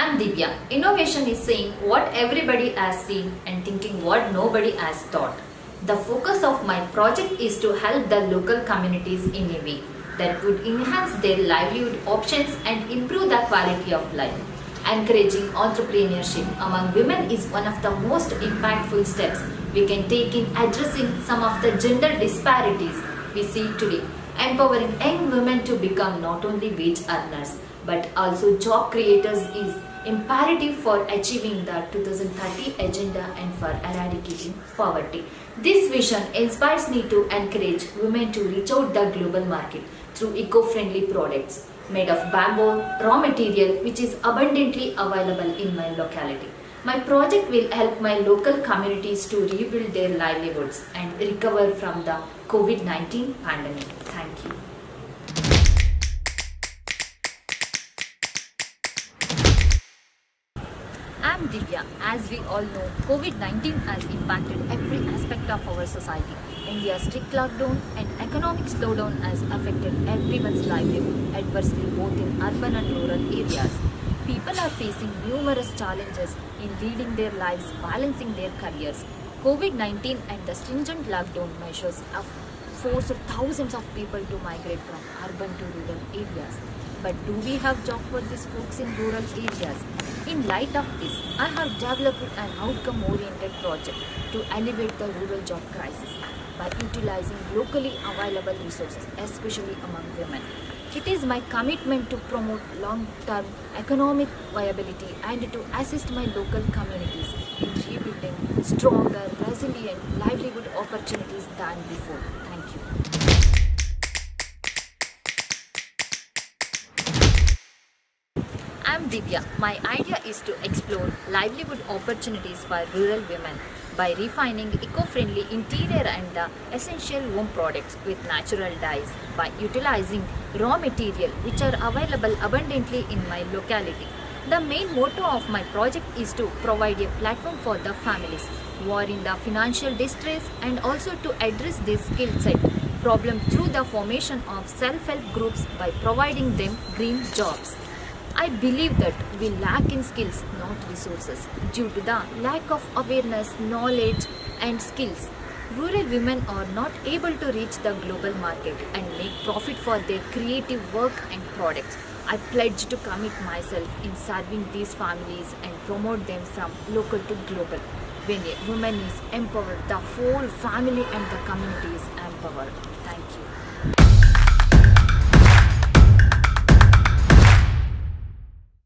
I'm Divya. Innovation is saying what everybody has seen and thinking what nobody has thought. The focus of my project is to help the local communities in a way that would enhance their livelihood options and improve the quality of life. Encouraging entrepreneurship among women is one of the most impactful steps we can take in addressing some of the gender disparities we see today. Empowering young women to become not only wage earners but also job creators is imperative for achieving the 2030 agenda and for eradicating poverty. This vision inspires me to encourage women to reach out the global market through eco-friendly products made of bamboo raw material which is abundantly available in my locality. My project will help my local communities to rebuild their livelihoods and recover from the COVID-19 pandemic. Thank you. I'm Divya. As we all know, COVID-19 has impacted every aspect of our society. India's strict lockdown and economic slowdown has affected everyone's livelihood adversely both in urban and rural areas. People are facing numerous challenges in leading their lives, balancing their careers. COVID-19 and the stringent lockdown measures have forced thousands of people to migrate from urban to rural areas. But do we have jobs for these folks in rural areas? In light of this, I have developed an outcome-oriented project to alleviate the rural job crisis by utilizing locally available resources, especially among women. It is my commitment to promote long-term economic viability and to assist my local communities in rebuilding stronger, resilient livelihood opportunities than before. Thank you. I'm Divya. My idea is to explore livelihood opportunities for rural women by refining eco-friendly interior and essential home products with natural dyes by utilizing raw material which are available abundantly in my locality. The main motto of my project is to provide a platform for the families who are in the financial distress and also to address this skill set problem through the formation of self-help groups by providing them green jobs. I believe that we lack in skills, not resources. Due to the lack of awareness, knowledge, and skills, rural women are not able to reach the global market and make profit for their creative work and products. I pledge to commit myself in serving these families and promote them from local to global. When a woman is empowered, the whole family and the community is empowered.